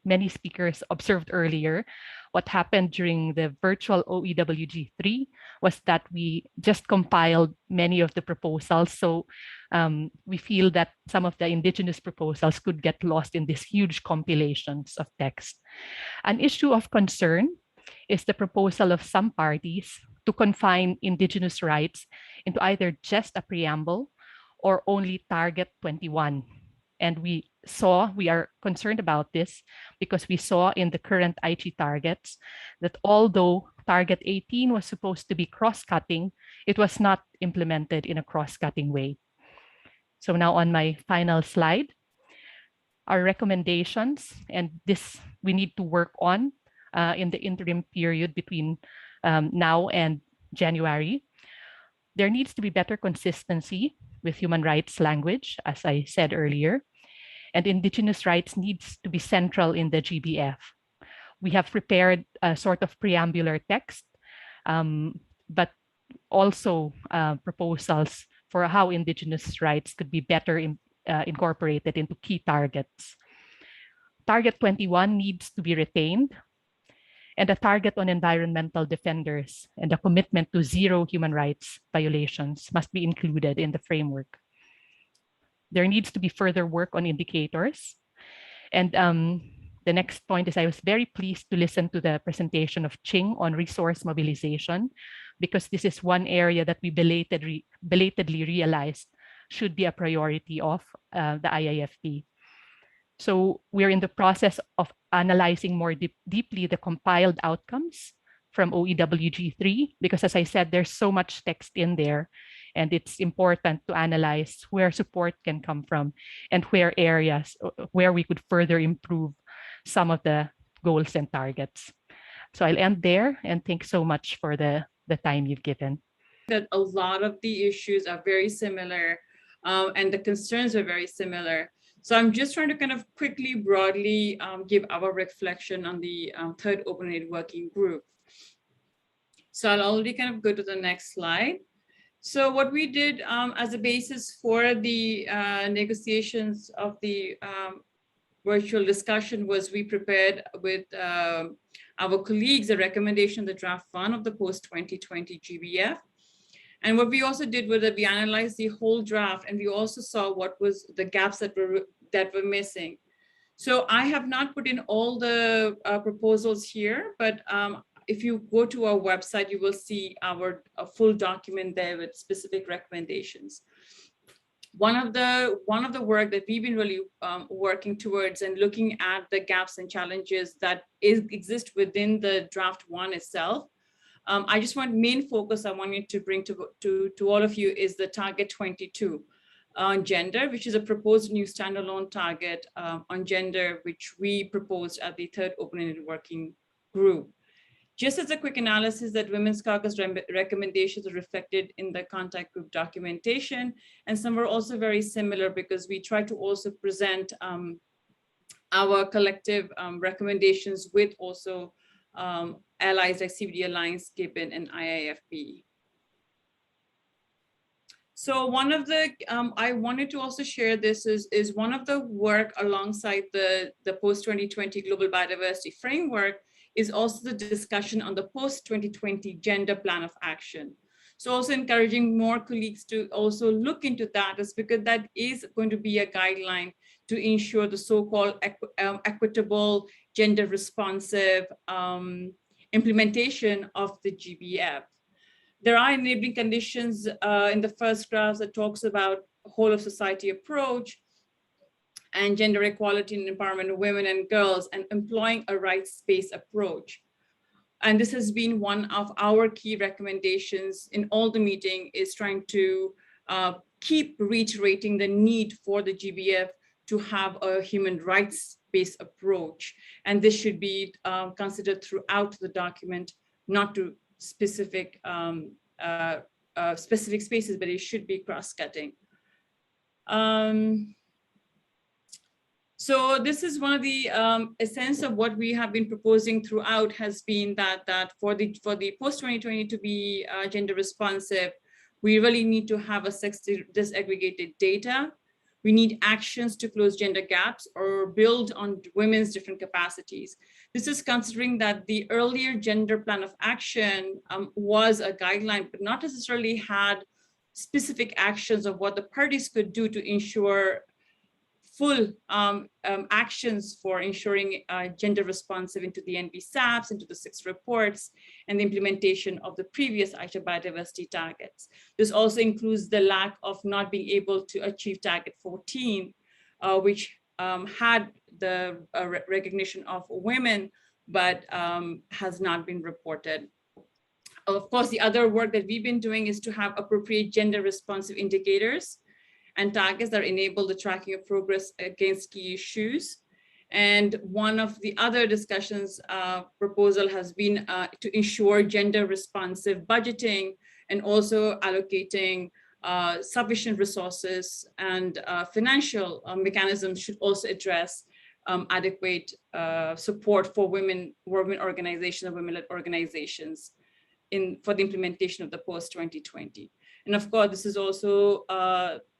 many speakers observed earlier, what happened during the virtual OEWG 3 was that we just compiled many of the proposals. So we feel that some of the indigenous proposals could get lost in these huge compilations of text. An issue of concern is the proposal of some parties to confine indigenous rights into either just a preamble or only Target 21. And we are concerned about this because we saw in the current IG targets that although Target 18 was supposed to be cross-cutting, it was not implemented in a cross-cutting way. So now on my final slide, our recommendations, and this we need to work on in the interim period between now and January. There needs to be better consistency with human rights language, as I said earlier, and indigenous rights needs to be central in the GBF. We have prepared a sort of preambular text, but also proposals for how Indigenous rights could be better incorporated into key targets. Target 21 needs to be retained, and a target on environmental defenders and a commitment to zero human rights violations must be included in the framework. There needs to be further work on indicators. And the next point is I was very pleased to listen to the presentation of Ching on resource mobilization, because this is one area that we belatedly realized should be a priority of the IIFB. So we're in the process of analyzing more deeply the compiled outcomes from OEWG 3, because as I said, there's so much text in there, and it's important to analyze where support can come from and where areas where we could further improve some of the goals and targets. So I'll end there, and thanks so much for the time you've given. That a lot of the issues are very similar, and the concerns are very similar. So I'm just trying to kind of quickly, broadly give our reflection on the third open-ended working group. So I'll already kind of go to the next slide. So what we did as a basis for the negotiations of the virtual discussion was we prepared with our colleagues a recommendation, the draft 1 of the post-2020 GBF. And what we also did was that we analyzed the whole draft, and we also saw what was the gaps that were missing. So I have not put in all the proposals here, but if you go to our website, you will see our full document there with specific recommendations. One of the work that we've been really working towards and looking at the gaps and challenges that exist within the draft 1 itself. I just want main focus I wanted to bring to all of you is the target 22 on gender, which is a proposed new standalone target on gender, which we proposed at the third open-ended working group. Just as a quick analysis, that Women's Caucus recommendations are reflected in the contact group documentation, and some are also very similar because we try to also present our collective recommendations with also allies like CBD Alliance, GYBN, and IIFB. So one of the, I wanted to also share this is one of the work alongside the post-2020 Global Biodiversity Framework is also the discussion on the post-2020 Gender Plan of Action. So also encouraging more colleagues to also look into that, is because that is going to be a guideline to ensure the so-called equitable, gender responsive implementation of the GBF. There are enabling conditions in the first graph that talks about whole of society approach and gender equality and empowerment of women and girls, and employing a rights-based approach. And this has been one of our key recommendations in all the meeting, is trying to keep reiterating the need for the GBF to have a human rights-based approach. And this should be considered throughout the document, not to specific specific spaces, but it should be cross-cutting. So this is one of the essence of what we have been proposing throughout, has been that for the post-2020 to be gender responsive, we really need to have a sex disaggregated data. We need actions to close gender gaps or build on women's different capacities. This is considering that the earlier gender plan of action was a guideline, but not necessarily had specific actions of what the parties could do to ensure full actions for ensuring gender responsive into the NB-SAPs, into the 6 reports, and the implementation of the previous IIFB biodiversity targets. This also includes the lack of not being able to achieve target 14, which had the recognition of women, but has not been reported. Of course, the other work that we've been doing is to have appropriate gender responsive indicators and targets that enable the tracking of progress against key issues. And one of the other discussions proposal has been to ensure gender responsive budgeting, and also allocating sufficient resources and financial mechanisms should also address adequate support for women organizations and women-led organizations for the implementation of the post-2020. And of course, this is also,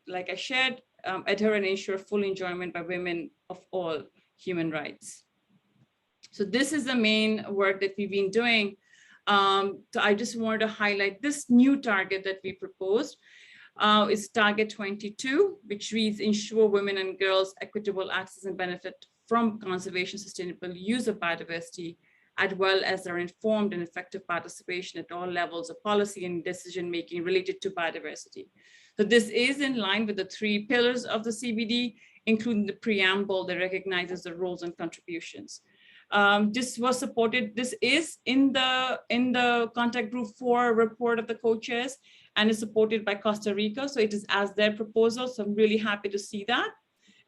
like I shared, adhere and ensure full enjoyment by women of all human rights. So this is the main work that we've been doing. So I just wanted to highlight this new target that we proposed. Is target 22, which reads ensure women and girls equitable access and benefit from conservation, sustainable use of biodiversity, as well as their informed and effective participation at all levels of policy and decision-making related to biodiversity. So this is in line with the 3 pillars of the CBD, including the preamble that recognizes the roles and contributions. This was supported, this is in the contact group 4 report of the co-chairs, and is supported by Costa Rica. So it is as their proposal. So I'm really happy to see that.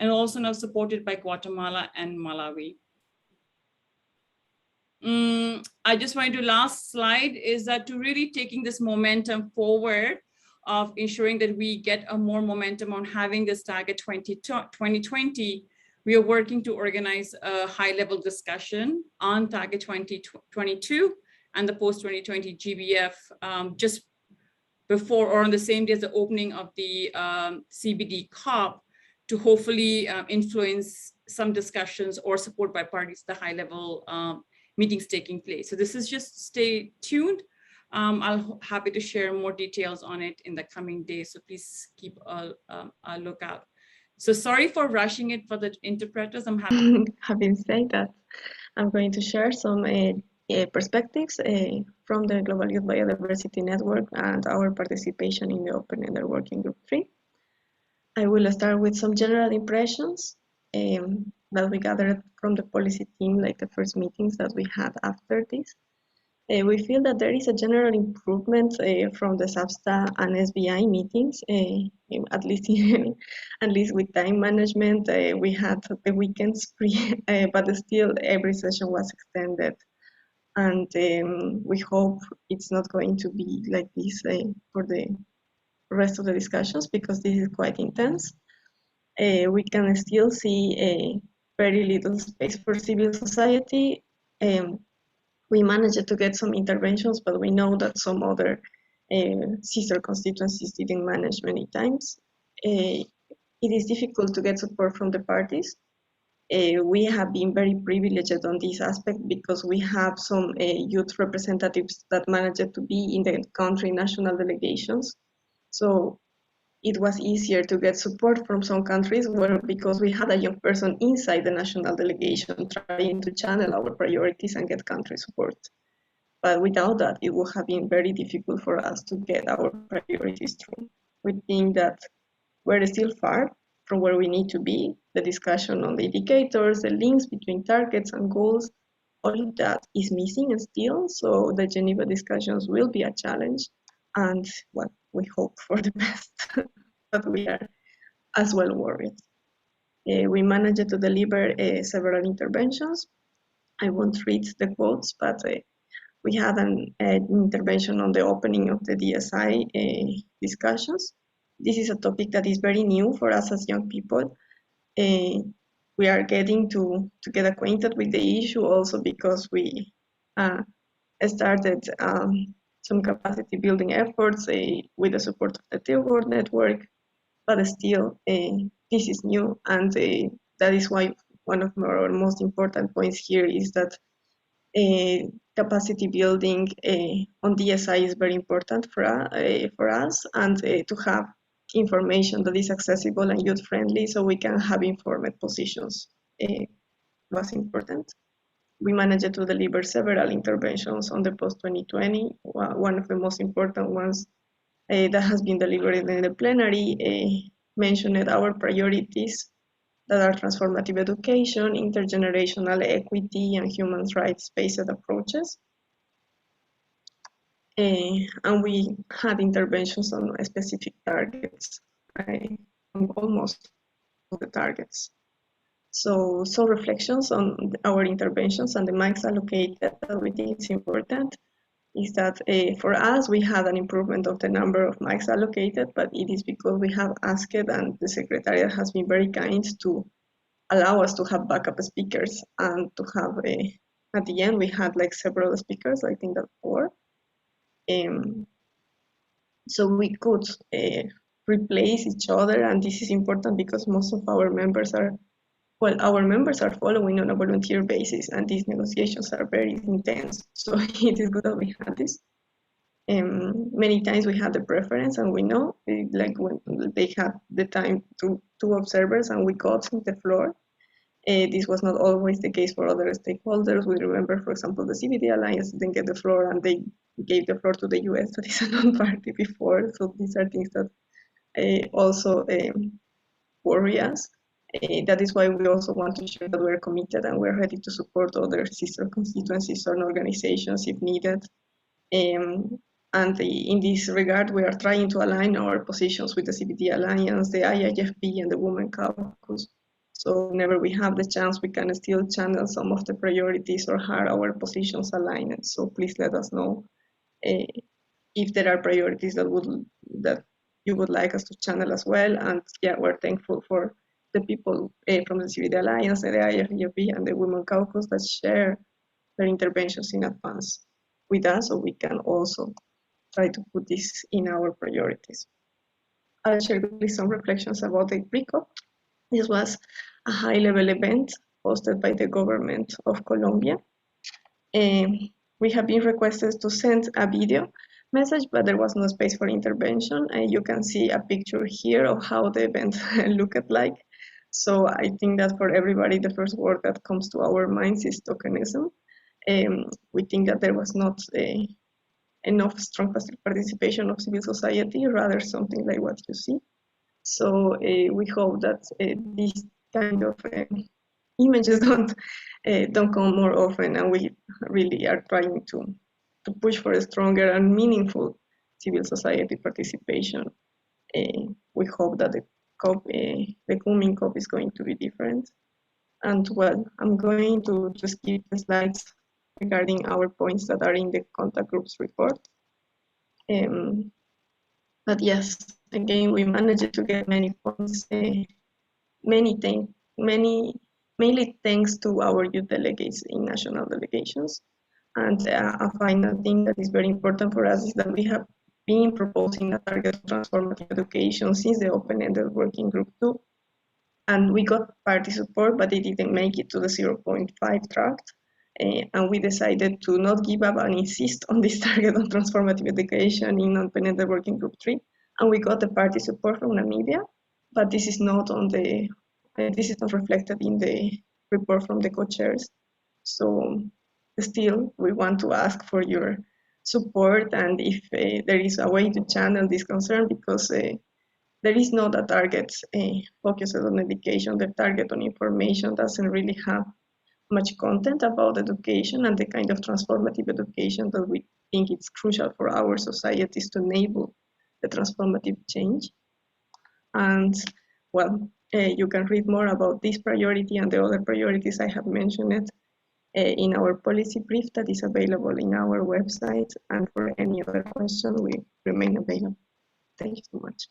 And also now supported by Guatemala and Malawi. I just wanted to, last slide is that to really taking this momentum forward of ensuring that we get a more momentum on having this target 2020, we are working to organize a high-level discussion on target 2022 and the post-2020 GBF just before or on the same day as the opening of the CBD COP to hopefully influence some discussions or support by parties the high-level meetings taking place. So this is just stay tuned. I'll happy to share more details on it in the coming days. So please keep a lookout. So sorry for rushing it for the interpreters. I'm happy. Having said that, I'm going to share some perspectives from the Global Youth Biodiversity Network and our participation in the Open-Ended Working Group 3. I will start with some general impressions that we gathered from the policy team, like the first meetings that we had after this. We feel that there is a general improvement from the SABSTA and SBI meetings, at least with time management. We had the weekends free, but still every session was extended. And we hope it's not going to be like this for the rest of the discussions, because this is quite intense. We can still see very little space for civil society. We managed to get some interventions, but we know that some other sister constituencies didn't manage many times. It is difficult to get support from the parties. We have been very privileged on this aspect because we have some youth representatives that managed to be in the country national delegations. So it was easier to get support from some countries because we had a young person inside the national delegation trying to channel our priorities and get country support. But without that, it would have been very difficult for us to get our priorities through. We think that we're still far from where we need to be. The discussion on the indicators, the links between targets and goals, all of that is missing still. So the Geneva discussions will be a challenge, and what we hope for the best, but we are as well worried. We managed to deliver several interventions. I won't read the quotes, but we had an intervention on the opening of the DSI discussions. This is a topic that is very new for us as young people. We are getting to get acquainted with the issue also because we started some capacity building efforts with the support of the Tilburg network, but still this is new, and that is why one of our most important points here is that capacity building on DSI is very important for us, and to have information that is accessible and youth-friendly so we can have informed positions was important. We managed to deliver several interventions on the post-2020. One of the most important ones that has been delivered in the plenary mentioned our priorities that are transformative education, intergenerational equity, and human rights-based approaches. And we had interventions on specific targets, on almost all the targets. So some reflections on our interventions and the mics allocated that we think is important is that for us, we had an improvement of the number of mics allocated, but it is because we have asked and the Secretariat has been very kind to allow us to have backup speakers and to have at the end we had like several speakers, I think that 4. So we could replace each other, and this is important because most of our members are, well, our members are following on a volunteer basis, and these negotiations are very intense. So it is good that we had this. Many times we had the preference, and we know, like when they had the time to 2 observers and we got the floor. This was not always the case for other stakeholders. We remember, for example, the CBD Alliance didn't get the floor, and they gave the floor to the US, that is a non-party before. So these are things that also worry us. That is why we also want to show that we're committed and we're ready to support other sister constituencies or organizations if needed. And in this regard, we are trying to align our positions with the CBD Alliance, the IIFB, and the Women Caucus. So whenever we have the chance, we can still channel some of the priorities or have our positions aligned. So please let us know if there are priorities that you would like us to channel as well. And yeah, we're thankful for the people from the CBD Alliance, the IIFB, and the Women Caucus that share their interventions in advance with us, so we can also try to put this in our priorities. I'll share quickly some reflections about the pre-COP. This was a high-level event hosted by the government of Colombia. We have been requested to send a video message, but there was no space for intervention. And you can see a picture here of how the event looked like. So I think that for everybody, the first word that comes to our minds is tokenism. We think that there was not enough strong participation of civil society, rather something like what you see. So we hope that these kind of images don't come more often, and we really are trying to push for a stronger and meaningful civil society participation. We hope that the COP, the coming COP, is going to be different. And well, I'm going to skip the slides regarding our points that are in the contact groups report. But yes, again, we managed to get many points, mainly thanks to our youth delegates in national delegations. And a final thing that is very important for us is that we have been proposing a target of transformative education since the open-ended working group 2. And we got party support, but it didn't make it to the 0.5 draft. And we decided to not give up and insist on this target on transformative education in open-ended working group 3. And we got the party support from Namibia, but this is not on the this is not reflected in the report from the co-chairs. So still, we want to ask for your support, and if there is a way to channel this concern, because there is not a target focused on education. The target on information doesn't really have much content about education and the kind of transformative education that we think it's crucial for our societies to enable the transformative change. And well, you can read more about this priority and the other priorities I have mentioned in our policy brief that is available in our website. And for any other question, we remain available. Thank you so much.